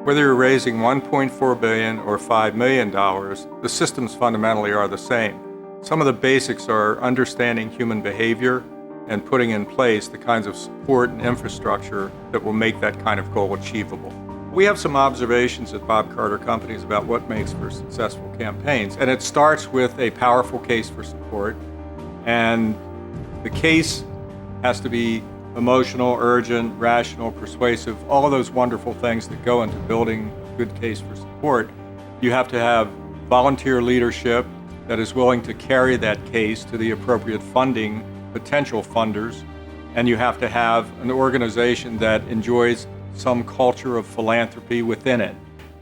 Whether you're raising $1.4 billion or $5 million, the systems fundamentally are the same. Some of the basics are understanding human behavior and putting in place the kinds of support and infrastructure that will make that kind of goal achievable. We have some observations at Bob Carter Companies about what makes for successful campaigns, and it starts with a powerful case for support, and the case has to be emotional, urgent, rational, persuasive, all of those wonderful things that go into building a good case for support. You have to have volunteer leadership that is willing to carry that case to the appropriate funding, potential funders, and you have to have an organization that enjoys some culture of philanthropy within it,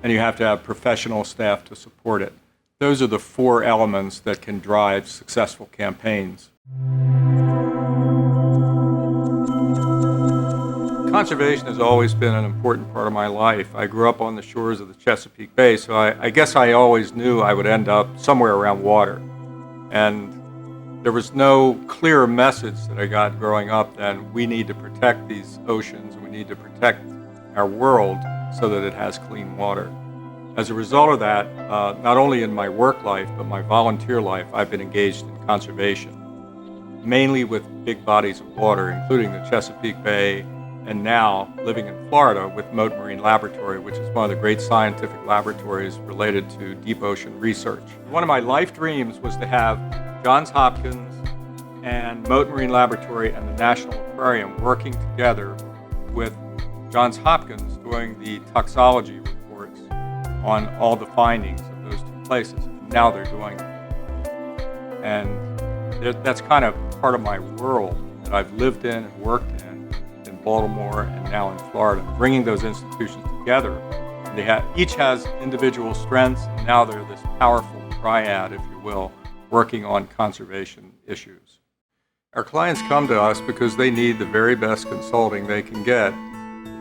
and you have to have professional staff to support it. Those are the four elements that can drive successful campaigns. Conservation has always been an important part of my life. I grew up on the shores of the Chesapeake Bay, so I guess I always knew I would end up somewhere around water. And there was no clear message that I got growing up then we need to protect these oceans, and we need to protect our world so that it has clean water. As a result of that, not only in my work life, but my volunteer life, I've been engaged in conservation, mainly with big bodies of water, including the Chesapeake Bay, and now living in Florida with Mote Marine Laboratory, which is one of the great scientific laboratories related to deep ocean research. One of my life dreams was to have Johns Hopkins and Mote Marine Laboratory and the National Aquarium working together with Johns Hopkins doing the toxicology reports on all the findings of those two places. Now they're doing it. And that's kind of part of my world that I've lived in and worked in Baltimore and now in Florida, bringing those institutions together. Each has individual strengths, and now they're this powerful triad, if you will, working on conservation issues. Our clients come to us because they need the very best consulting they can get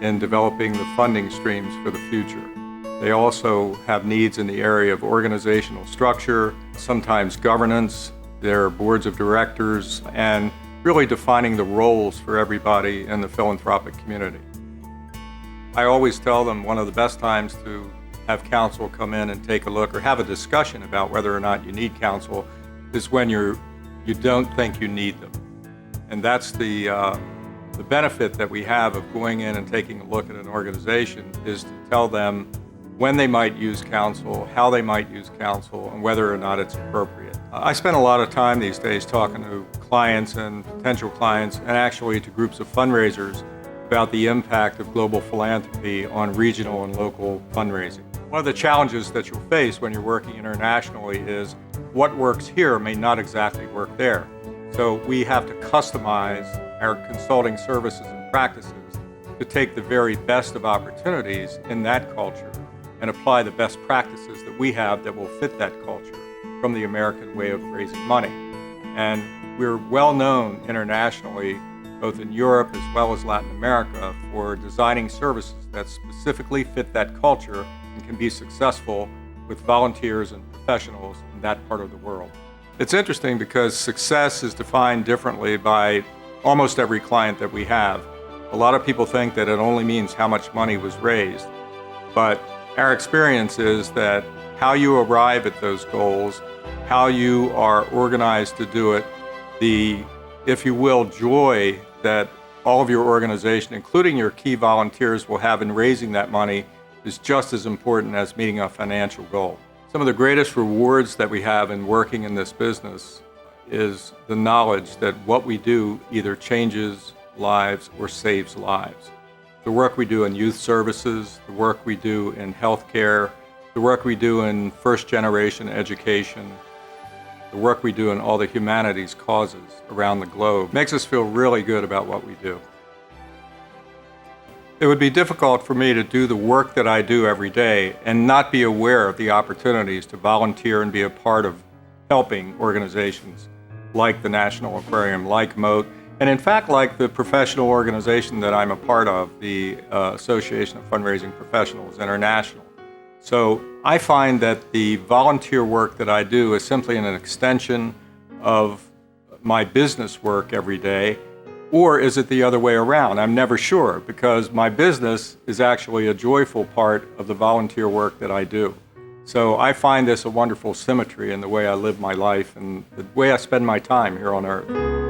in developing the funding streams for the future. They also have needs in the area of organizational structure, sometimes governance, their boards of directors, and really defining the roles for everybody in the philanthropic community. I always tell them one of the best times to have counsel come in and take a look or have a discussion about whether or not you need counsel is when you don't think you need them. And that's the benefit that we have of going in and taking a look at an organization is to tell them when they might use counsel, how they might use counsel, and whether or not it's appropriate. I spend a lot of time these days talking to clients and potential clients and actually to groups of fundraisers about the impact of global philanthropy on regional and local fundraising. One of the challenges that you'll face when you're working internationally is what works here may not exactly work there. So we have to customize our consulting services and practices to take the very best of opportunities in that culture and apply the best practices that we have that will fit that culture from the American way of raising money. And we're well known internationally, both in Europe as well as Latin America, for designing services that specifically fit that culture and can be successful with volunteers and professionals in that part of the world. It's interesting because success is defined differently by almost every client that we have. A lot of people think that it only means how much money was raised, but our experience is that how you arrive at those goals, how you are organized to do it, the, if you will, joy that all of your organization, including your key volunteers, will have in raising that money is just as important as meeting a financial goal. Some of the greatest rewards that we have in working in this business is the knowledge that what we do either changes lives or saves lives. The work we do in youth services, the work we do in healthcare, the work we do in first-generation education, the work we do in all the humanities causes around the globe makes us feel really good about what we do. It would be difficult for me to do the work that I do every day and not be aware of the opportunities to volunteer and be a part of helping organizations like the National Aquarium, like Mote, and in fact like the professional organization that I'm a part of, the Association of Fundraising Professionals International. So I find that the volunteer work that I do is simply an extension of my business work every day, Or is it the other way around? I'm never sure, because my business is actually a joyful part of the volunteer work that I do. So I find this a wonderful symmetry in the way I live my life and the way I spend my time here on earth.